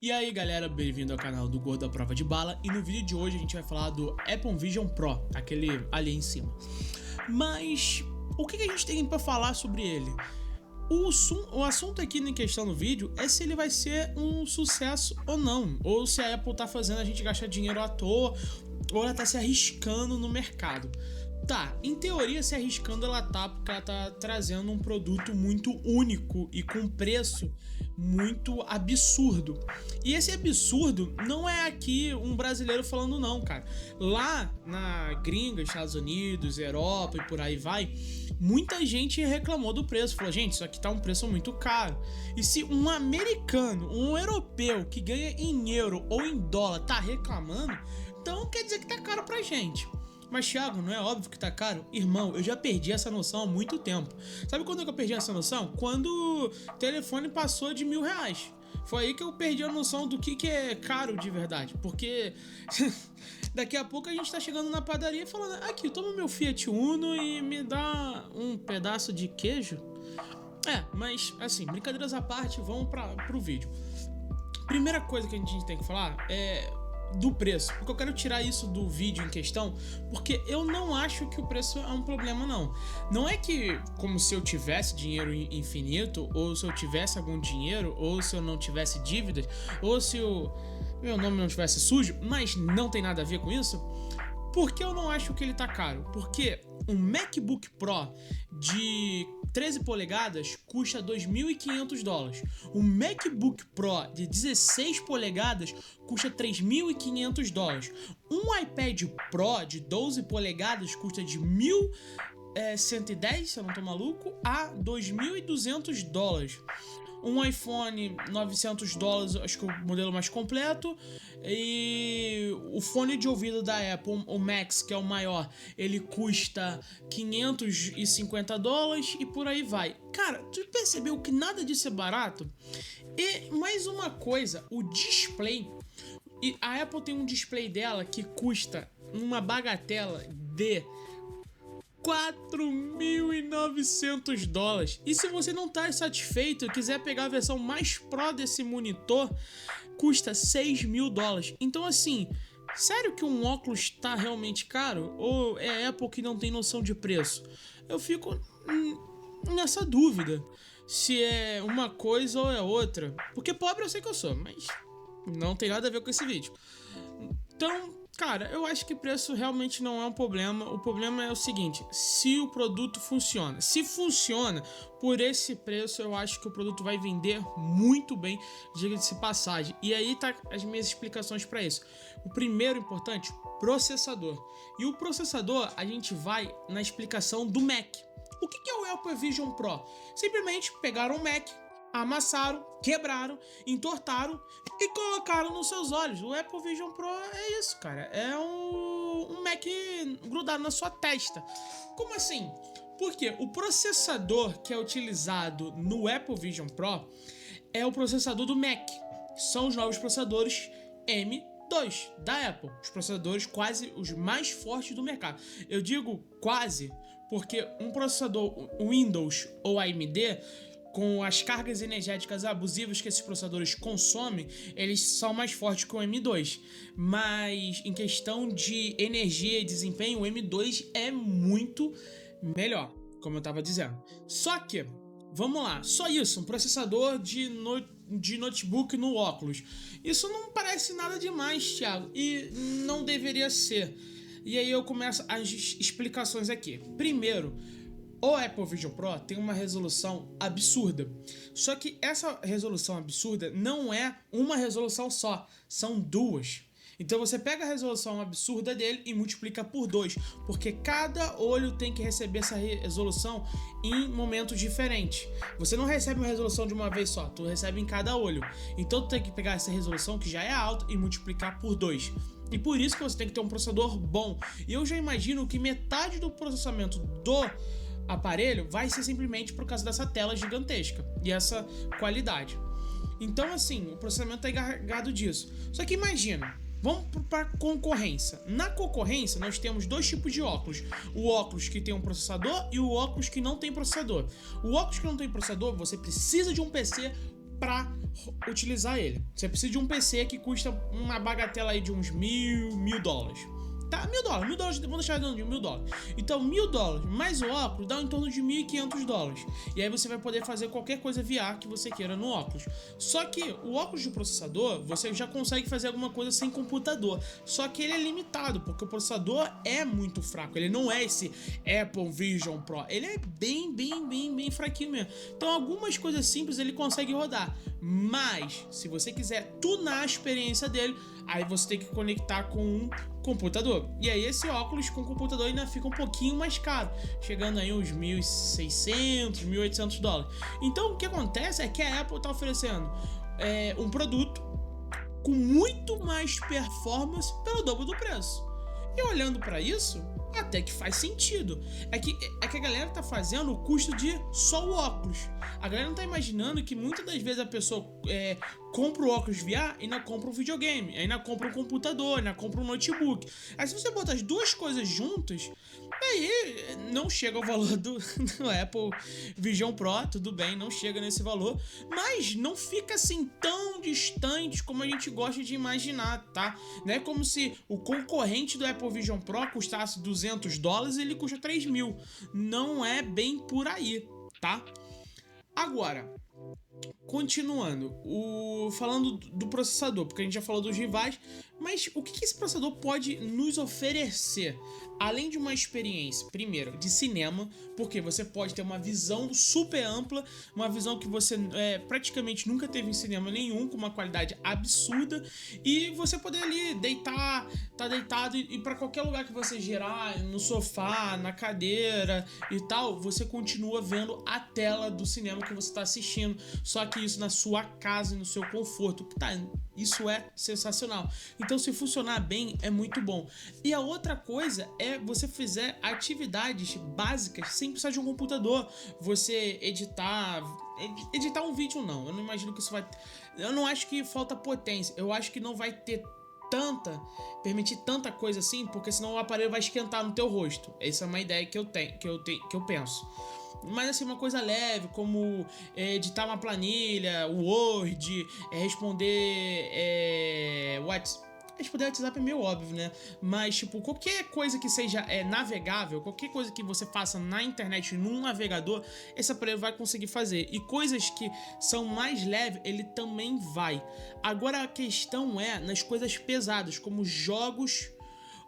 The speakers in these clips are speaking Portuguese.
E aí galera, bem-vindo ao canal do Gordo à Prova de Bala. E no vídeo de hoje a gente vai falar do Apple Vision Pro, aquele ali em cima. Mas o que a gente tem pra falar sobre ele? O assunto aqui em questão no vídeo é se ele vai ser um sucesso ou não, ou se a Apple tá fazendo a gente gastar dinheiro à toa, ou ela tá se arriscando no mercado. Tá, em teoria se arriscando ela tá, porque ela tá trazendo um produto muito único e com preço muito absurdo. E esse absurdo não é aqui um brasileiro falando não, cara. Lá na gringa, Estados Unidos, Europa e por aí vai, muita gente reclamou do preço, falou, gente, isso aqui tá um preço muito caro. E se um americano, um europeu que ganha em euro ou em dólar tá reclamando, então quer dizer que tá caro pra gente. Mas Thiago, não é óbvio que tá caro? Irmão, eu já perdi essa noção há muito tempo. Sabe quando eu perdi essa noção? Quando o telefone passou de R$1.000. Foi aí que eu perdi a noção do que é caro de verdade. Porque daqui a pouco a gente tá chegando na padaria e falando, aqui, toma meu Fiat Uno e me dá um pedaço de queijo. Mas assim, brincadeiras à parte, vamos pro vídeo. Primeira coisa que a gente tem que falar é do preço, porque eu quero tirar isso do vídeo em questão, porque eu não acho que o preço é um problema não. Não é que como se eu tivesse dinheiro infinito, ou se eu tivesse algum dinheiro, ou se eu não tivesse dívidas, ou se o meu nome não tivesse sujo, mas não tem nada a ver com isso. Por que eu não acho que ele tá caro? Porque um MacBook Pro de 13 polegadas custa $2.500. Um MacBook Pro de 16 polegadas custa $3.500. Um iPad Pro de 12 polegadas custa de 1.110, se eu não tô maluco, a $2.200. Um iPhone $900, acho que é o modelo mais completo. E o fone de ouvido da Apple, o Max, que é o maior, ele custa $550 e por aí vai. Cara, tu percebeu que nada disso é barato? E mais uma coisa, o display. E a Apple tem um display dela que custa uma bagatela de $4.900. E se você não tá satisfeito e quiser pegar a versão mais Pro desse monitor, custa $6.000. Então assim, sério que um óculos tá realmente caro? Ou é a Apple que não tem noção de preço? Eu fico nessa dúvida se é uma coisa ou é outra. Porque pobre eu sei que eu sou, mas não tem nada a ver com esse vídeo. Então, cara, eu acho que preço realmente não é um problema. O problema é o seguinte, se o produto funciona. Se funciona por esse preço, eu acho que o produto vai vender muito bem, diga-se de passagem. E aí tá as minhas explicações para isso. O primeiro importante, processador. E o processador, a gente vai na explicação do Mac. O que é o Apple Vision Pro? Simplesmente pegaram o Mac, amassaram, quebraram, entortaram e colocaram nos seus olhos. O Apple Vision Pro é isso, cara. É um Mac grudado na sua testa. Como assim? Porque o processador que é utilizado no Apple Vision Pro é o processador do Mac. São os novos processadores M2 da Apple. Os processadores quase os mais fortes do mercado. Eu digo quase porque um processador Windows ou AMD, com as cargas energéticas abusivas que esses processadores consomem, eles são mais fortes que o M2. Mas em questão de energia e desempenho, o M2 é muito melhor, como eu estava dizendo. Só que, vamos lá, só isso, um processador de notebook no óculos. Isso não parece nada demais, Thiago, e não deveria ser. E aí eu começo as explicações aqui. Primeiro, o Apple Vision Pro tem uma resolução absurda. Só que essa resolução absurda não é uma resolução só, são duas. Então você pega a resolução absurda dele e multiplica por 2, porque cada olho tem que receber essa resolução em momentos diferentes. Você não recebe uma resolução de uma vez só, tu recebe em cada olho. Então tu tem que pegar essa resolução que já é alta e multiplicar por 2. E por isso que você tem que ter um processador bom. E eu já imagino que metade do processamento do aparelho vai ser simplesmente por causa dessa tela gigantesca e essa qualidade. Então assim, o processamento tá encarregado disso. Só que imagina, vamos para concorrência. Na concorrência nós temos dois tipos de óculos. O óculos que tem um processador e o óculos que não tem processador. O óculos que não tem processador, você precisa de um PC para utilizar ele. Você precisa de um PC que custa uma bagatela aí de uns $1.000. Tá, $1.000, vamos deixar de $1.000. Então, $1.000 mais o óculos dá em torno de $1.500. E aí você vai poder fazer qualquer coisa VR que você queira no óculos. Só que o óculos de processador, você já consegue fazer alguma coisa sem computador. Só que ele é limitado, porque o processador é muito fraco. Ele não é esse Apple Vision Pro. Ele é bem fraquinho mesmo. Então, algumas coisas simples ele consegue rodar. Mas, se você quiser tunar a experiência dele, aí você tem que conectar com um computador. E aí esse óculos com computador ainda fica um pouquinho mais caro, chegando aí uns $1.600, $1.800. Então o que acontece é que a Apple está oferecendo um produto com muito mais performance pelo dobro do preço. E olhando para isso, até que faz sentido. É que a galera tá fazendo o custo de só o óculos. A galera não tá imaginando que muitas das vezes a pessoa compra o óculos VR e ainda compra um videogame, ainda compra um computador, ainda compra um notebook. Aí se você botar as duas coisas juntas, aí não chega ao valor do Apple Vision Pro, tudo bem, não chega nesse valor, mas não fica assim tão distante como a gente gosta de imaginar, tá? Não é como se o concorrente do Apple Vision Pro custasse $200 e ele custa 3.000. Não é bem por aí, tá? Agora, continuando, falando do processador, porque a gente já falou dos rivais, mas o que esse processador pode nos oferecer? Além de uma experiência, primeiro, de cinema, porque você pode ter uma visão super ampla, uma visão que você praticamente nunca teve em cinema nenhum, com uma qualidade absurda, e você poder ali tá deitado e ir para qualquer lugar que você girar, no sofá, na cadeira e tal, você continua vendo a tela do cinema que você está assistindo, só que isso na sua casa e no seu conforto, isso é sensacional. Então, se funcionar bem, é muito bom. E a outra coisa é você fizer atividades básicas sem precisar de um computador. Você editar um vídeo, não. Eu não imagino que isso vai... Eu não acho que falta potência. Eu acho que não vai ter permitir tanta coisa assim, porque senão o aparelho vai esquentar no teu rosto. Essa é uma ideia que eu penso. Mas assim, uma coisa leve, como editar uma planilha, Word, responder WhatsApp é meio óbvio, né? Mas, tipo, qualquer coisa que seja navegável, qualquer coisa que você faça na internet, num navegador, esse aparelho vai conseguir fazer. E coisas que são mais leves, ele também vai. Agora, a questão é nas coisas pesadas, como jogos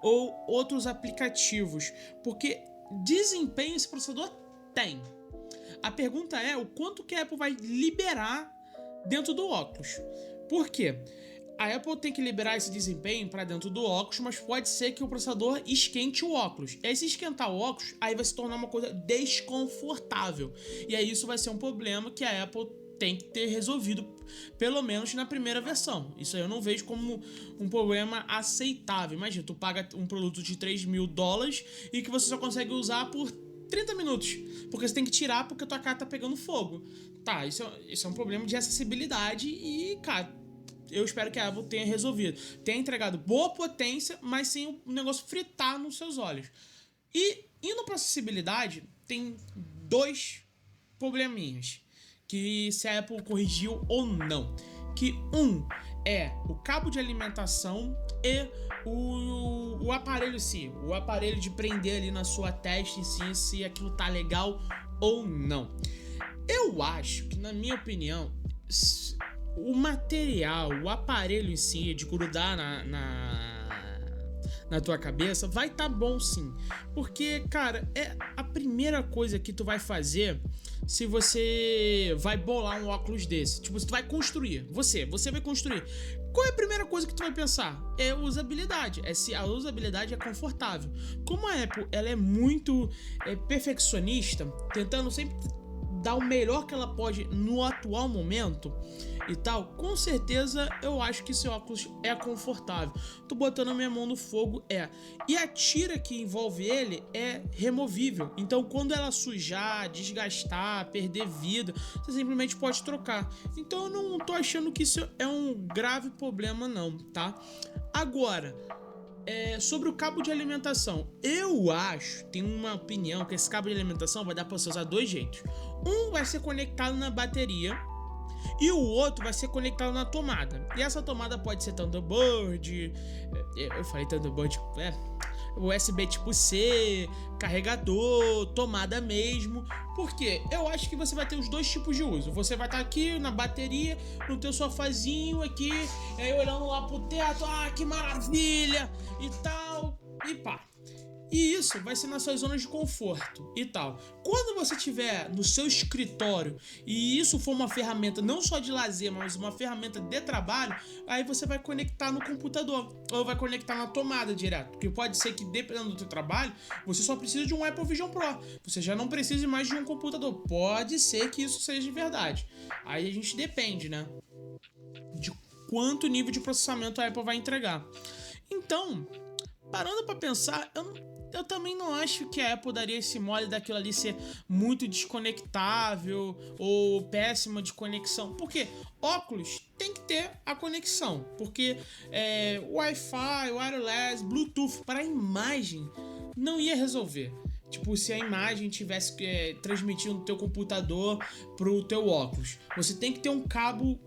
ou outros aplicativos. Porque desempenho esse processador tem. A pergunta é o quanto que a Apple vai liberar dentro do óculos. Por quê? A Apple tem que liberar esse desempenho para dentro do óculos, mas pode ser que o processador esquente o óculos. E aí, se esquentar o óculos, aí vai se tornar uma coisa desconfortável. E aí isso vai ser um problema que a Apple tem que ter resolvido, pelo menos na primeira versão. Isso aí eu não vejo como um problema aceitável. Imagina, tu paga um produto de $3.000 e que você só consegue usar por 30 minutos, porque você tem que tirar porque a tua cara tá pegando fogo. Tá, isso é um problema de acessibilidade e, cara, eu espero que a Apple tenha resolvido. Tenha entregado boa potência, mas sem o negócio fritar nos seus olhos. E indo pra acessibilidade, tem dois probleminhas que se a Apple corrigiu ou não. Que é o cabo de alimentação e o aparelho em si. O aparelho de prender ali na sua testa em si, se aquilo tá legal ou não. Eu acho que, na minha opinião, o material, o aparelho em si, de grudar na tua cabeça, vai tá bom sim. Porque, cara, é a primeira coisa que tu vai fazer se você vai bolar um óculos desse. Tipo, se tu vai construir. Você vai construir. Qual é a primeira coisa que tu vai pensar? É usabilidade. É se a usabilidade é confortável. Como a Apple, ela é muito perfeccionista, tentando sempre dar o melhor que ela pode no atual momento e tal, com certeza eu acho que esse óculos é confortável. Tô botando a minha mão no fogo, e a tira que envolve ele é removível, então quando ela sujar, desgastar, perder vida, você simplesmente pode trocar. Então eu não tô achando que isso é um grave problema não, tá? Agora, sobre o cabo de alimentação, eu acho, tenho uma opinião, que esse cabo de alimentação vai dar para você usar dois jeitos. Um vai ser conectado na bateria E o outro vai ser conectado na tomada. E essa tomada pode ser Thunderbird, eu falei Thunderbird, USB tipo C, carregador, tomada mesmo. Porque eu acho que você vai ter os dois tipos de uso. Você vai estar aqui na bateria, no teu sofazinho aqui, aí olhando lá pro teto, que maravilha e tal, e pá. E isso vai ser nas suas zonas de conforto e tal. Quando você estiver no seu escritório e isso for uma ferramenta não só de lazer, mas uma ferramenta de trabalho, aí você vai conectar no computador ou vai conectar na tomada direto. Porque pode ser que, dependendo do teu trabalho, você só precisa de um Apple Vision Pro. Você já não precisa mais de um computador. Pode ser que isso seja de verdade. Aí a gente depende, né? De quanto nível de processamento a Apple vai entregar. Então, parando pra pensar, eu também não acho que a Apple daria esse mole daquilo ali ser muito desconectável ou péssima de conexão. Porque óculos tem que ter a conexão. Porque Wi-Fi, wireless, Bluetooth para imagem não ia resolver. Tipo, se a imagem tivesse transmitindo do teu computador pro teu óculos. Você tem que ter um cabo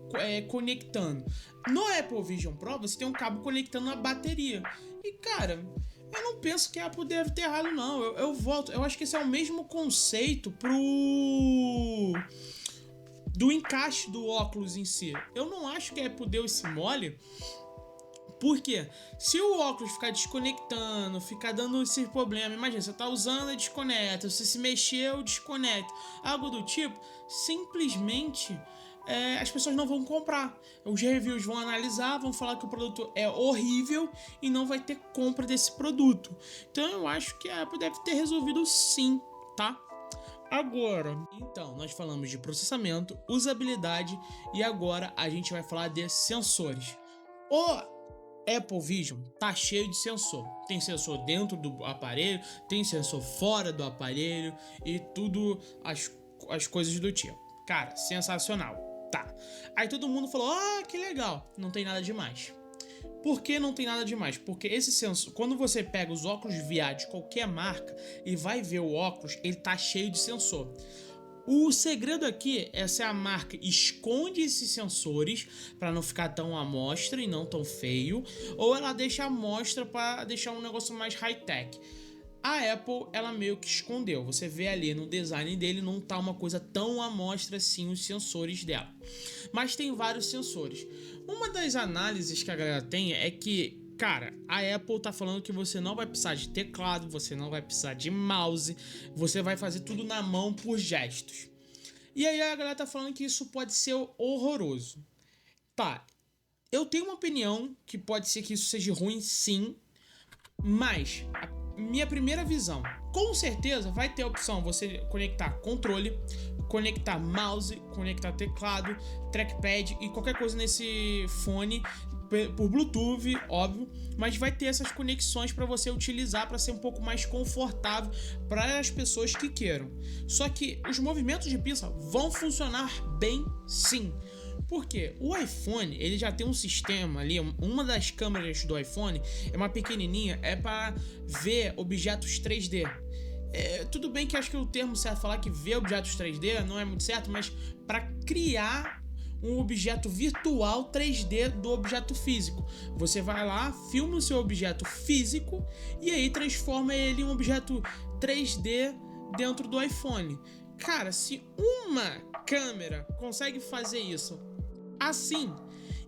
conectando. No Apple Vision Pro, você tem um cabo conectando a bateria. E, cara, eu não penso que a Apple deve ter errado, não. Eu acho que esse é o mesmo conceito do encaixe do óculos em si. Eu não acho que a Apple deu esse mole. Porque se o óculos ficar desconectando, ficar dando esse problema, imagina, você tá usando e desconecta, você se mexeu, desconecta, algo do tipo, simplesmente as pessoas não vão comprar. Os reviews vão analisar, vão falar que o produto é horrível e não vai ter compra desse produto. Então eu acho que a Apple deve ter resolvido sim, tá? Agora, então, nós falamos de processamento, usabilidade e agora a gente vai falar de sensores. O Apple Vision tá cheio de sensor. Tem sensor dentro do aparelho, tem sensor fora do aparelho e tudo as coisas do tipo. Cara, sensacional. Tá. Aí todo mundo falou, que legal. Não tem nada demais. Por que não tem nada demais? Porque esse sensor, quando você pega os óculos VR de qualquer marca e vai ver o óculos, ele tá cheio de sensor. O segredo aqui é se a marca esconde esses sensores para não ficar tão à mostra e não tão feio, ou ela deixa à mostra para deixar um negócio mais high-tech. A Apple, ela meio que escondeu. Você vê ali no design dele, não tá uma coisa tão à mostra assim os sensores dela. Mas tem vários sensores. Uma das análises que a galera tem é que, cara, a Apple tá falando que você não vai precisar de teclado, você não vai precisar de mouse, você vai fazer tudo na mão por gestos. E aí a galera tá falando que isso pode ser horroroso. Tá, eu tenho uma opinião que pode ser que isso seja ruim sim, mas a minha primeira visão, com certeza vai ter a opção você conectar controle, conectar mouse, conectar teclado, trackpad e qualquer coisa nesse fone por Bluetooth, óbvio, mas vai ter essas conexões para você utilizar para ser um pouco mais confortável para as pessoas que queiram. Só que os movimentos de pinça vão funcionar bem sim. Porque o iPhone, ele já tem um sistema ali, uma das câmeras do iPhone é uma pequenininha, é para ver objetos 3D. Tudo bem que acho que o termo certo falar que ver objetos 3D não é muito certo, mas para criar um objeto virtual 3D do objeto físico. Você vai lá, filma o seu objeto físico e aí transforma ele em um objeto 3D dentro do iPhone. Cara, se uma câmera consegue fazer isso assim,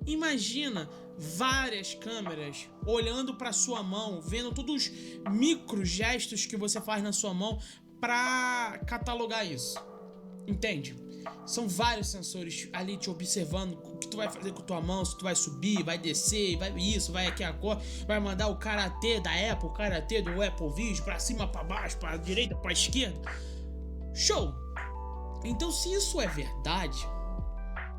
imagina várias câmeras olhando para sua mão, vendo todos os micro gestos que você faz na sua mão para catalogar isso. Entende? São vários sensores ali te observando o que tu vai fazer com tua mão, se tu vai subir, vai descer, vai isso, vai aqui agora, vai mandar o karatê da Apple, o karatê do Apple Vision pra cima, pra baixo, pra direita, pra esquerda. Show! Então, se isso é verdade,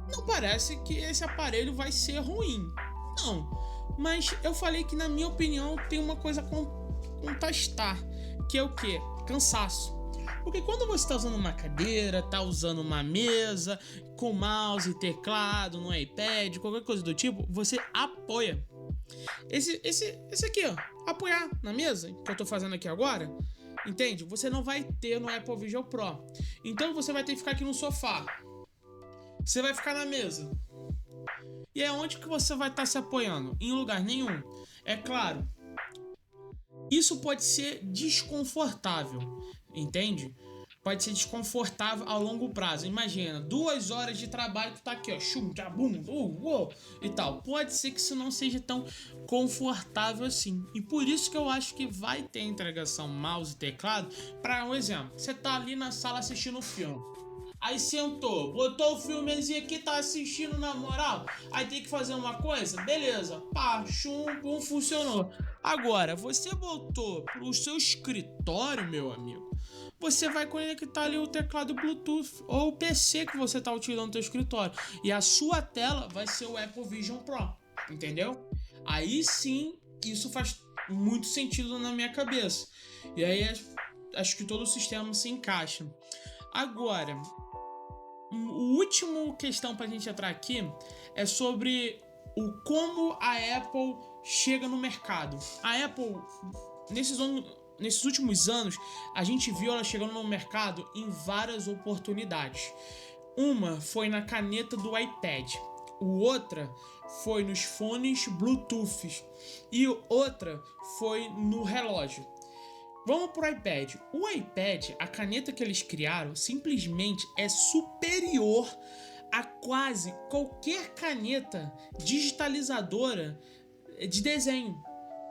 não parece que esse aparelho vai ser ruim. Não. Mas eu falei que, na minha opinião, tem uma coisa a contrastar, que é o quê? Cansaço. Porque quando você está usando uma cadeira, está usando uma mesa, com mouse, teclado, no iPad, qualquer coisa do tipo, você apoia. Esse aqui, ó, apoiar na mesa, que eu tô fazendo aqui agora, entende? Você não vai ter no Apple Vision Pro. Então você vai ter que ficar aqui no sofá, Você vai ficar na mesa. E é onde que você vai estar se apoiando? Em lugar nenhum. É claro, isso pode ser desconfortável, entende? Pode ser desconfortável a longo prazo. Imagina, 2 horas de trabalho, tu tá aqui, ó, chum, tchabum, e tal. Pode ser que isso não seja tão confortável assim. E por isso que eu acho que vai ter integração mouse e teclado. Para um exemplo, você tá ali na sala assistindo um filme. Aí sentou, botou o filmezinho aqui, tá assistindo na moral. Aí tem que fazer uma coisa? Beleza. Pá, chum, pum, funcionou. Agora, você botou pro seu escritório, meu amigo. Você vai conectar ali o teclado Bluetooth ou o PC que você tá utilizando no seu escritório. E a sua tela vai ser o Apple Vision Pro. Entendeu? Aí sim, isso faz muito sentido na minha cabeça. E aí acho que todo o sistema se encaixa. Agora, o último questão pra gente entrar aqui é sobre o como a Apple chega no mercado. A Apple, nesses últimos anos, a gente viu ela chegando no mercado em várias oportunidades. Uma foi na caneta do iPad, outra foi nos fones Bluetooth e outra foi no relógio. Vamos pro iPad. O iPad, a caneta que eles criaram, simplesmente é superior a quase qualquer caneta digitalizadora de desenho.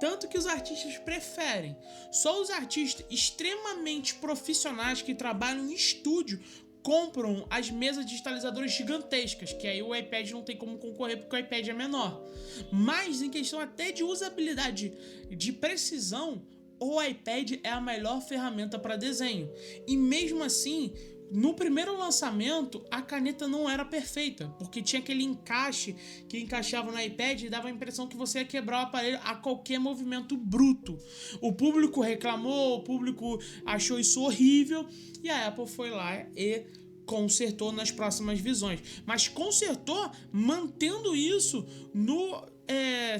Tanto que os artistas preferem. Só os artistas extremamente profissionais que trabalham em estúdio compram as mesas digitalizadoras gigantescas, que aí o iPad não tem como concorrer porque o iPad é menor. Mas em questão até de usabilidade, de precisão, o iPad é a melhor ferramenta para desenho. E mesmo assim, no primeiro lançamento, a caneta não era perfeita, porque tinha aquele encaixe que encaixava no iPad e dava a impressão que você ia quebrar o aparelho a qualquer movimento bruto. O público reclamou, o público achou isso horrível e a Apple foi lá e consertou nas próximas visões. Mas consertou mantendo isso no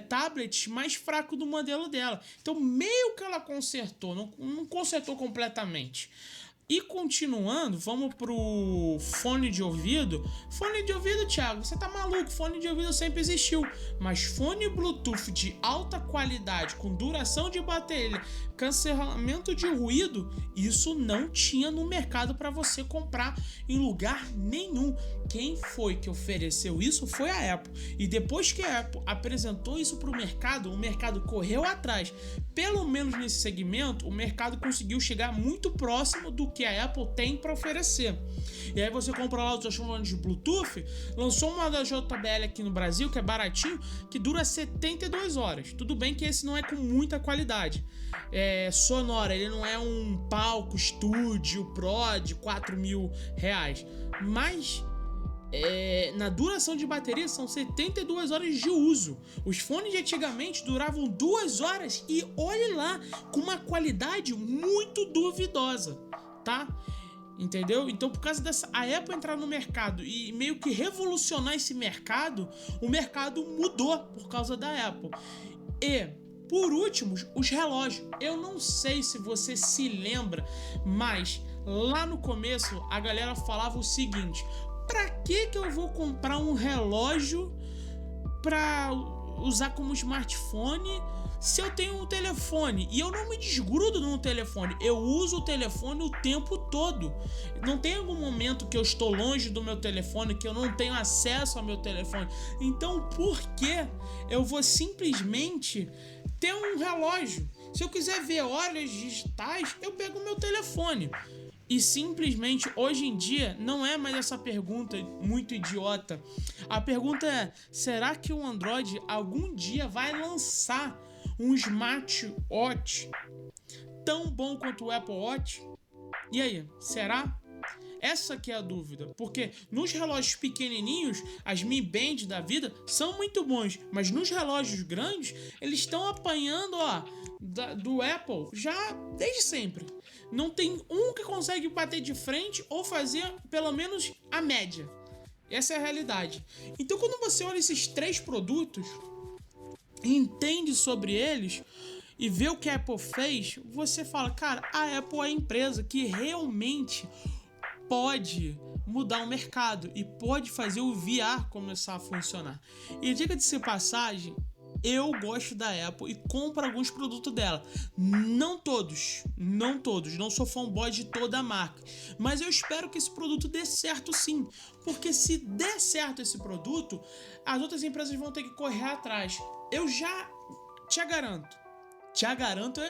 tablet mais fraco do modelo dela. Então meio que ela consertou, não consertou completamente. E continuando, vamos pro fone de ouvido. Fone de ouvido, Thiago, você tá maluco? Fone de ouvido sempre existiu. Mas fone Bluetooth de alta qualidade, com duração de bateria, cancelamento de ruído, isso não tinha no mercado para você comprar em lugar nenhum. Quem foi que ofereceu isso foi a Apple. E depois que a Apple apresentou isso pro mercado, o mercado correu atrás. Pelo menos nesse segmento, o mercado conseguiu chegar muito próximo do que a Apple tem para oferecer. E aí você compra lá os seus fones de Bluetooth, lançou uma da JBL aqui no Brasil, que é baratinho, que dura 72 horas. Tudo bem que esse não é com muita qualidade sonora, ele não é um palco estúdio Pro de R$4.000, mas na duração de bateria são 72 horas de uso. Os fones de antigamente duravam 2 horas e olhe lá, com uma qualidade muito duvidosa, tá? Entendeu? Então, por causa dessa, a Apple entrar no mercado e meio que revolucionar esse mercado, o mercado mudou por causa da Apple. E, por último, os relógios. Eu não sei se você se lembra, mas lá no começo a galera falava o seguinte: pra que eu vou comprar um relógio pra usar como smartphone se eu tenho um telefone? E eu não me desgrudo no telefone, eu uso o telefone o tempo todo. Não tem algum momento que eu estou longe do meu telefone, que eu não tenho acesso ao meu telefone. Então por que eu vou simplesmente ter um relógio? Se eu quiser ver horas digitais, eu pego o meu telefone. E simplesmente, hoje em dia, não é mais essa pergunta muito idiota. A pergunta é: será que o Android algum dia vai lançar um smartwatch tão bom quanto o Apple Watch? E aí, será? Essa que é a dúvida, porque nos relógios pequenininhos, as Mi Band da vida são muito bons, mas nos relógios grandes, eles estão apanhando do Apple já desde sempre. Não tem um que consegue bater de frente ou fazer pelo menos a média. Essa é a realidade. Então, quando você olha esses 3 produtos, entende sobre eles e vê o que a Apple fez, você fala: cara, a Apple é a empresa que realmente pode mudar o mercado e pode fazer o VR começar a funcionar. E diga-se de passagem, eu gosto da Apple e compro alguns produtos dela. Não todos, não sou fanboy de toda a marca. Mas eu espero que esse produto dê certo sim. Porque se der certo esse produto, as outras empresas vão ter que correr atrás. Eu já te garanto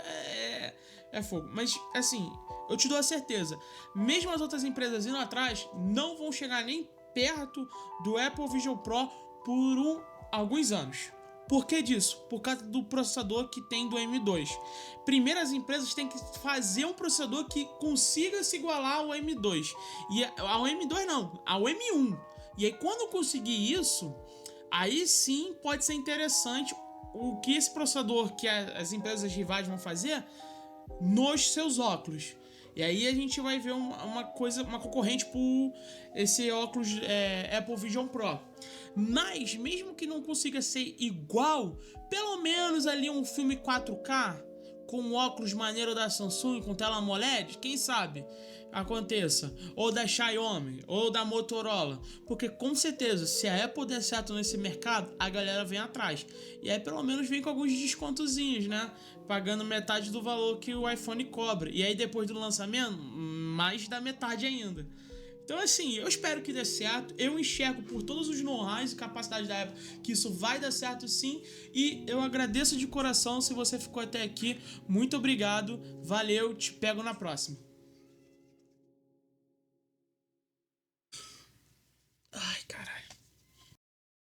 é fogo. Mas assim, eu te dou a certeza. Mesmo as outras empresas indo atrás, não vão chegar nem perto do Apple Vision Pro por alguns anos. Por que disso? Por causa do processador que tem do M2. Primeiro as empresas têm que fazer um processador que consiga se igualar ao M2. E ao M2 não, ao M1. E aí quando conseguir isso, aí sim pode ser interessante o que esse processador que as empresas rivais vão fazer nos seus óculos. E aí a gente vai ver uma concorrente por esse óculos Apple Vision Pro. Mas, mesmo que não consiga ser igual, pelo menos ali um filme 4K, com óculos maneiro da Samsung, com tela AMOLED, quem sabe aconteça. Ou da Xiaomi, ou da Motorola. Porque com certeza, se a Apple der certo nesse mercado, a galera vem atrás. E aí pelo menos vem com alguns descontozinhos, né? Pagando metade do valor que o iPhone cobra. E aí depois do lançamento, mais da metade ainda. Então assim, eu espero que dê certo, eu enxergo por todos os know-hows e capacidades da Apple que isso vai dar certo sim, e eu agradeço de coração se você ficou até aqui, muito obrigado, valeu, te pego na próxima.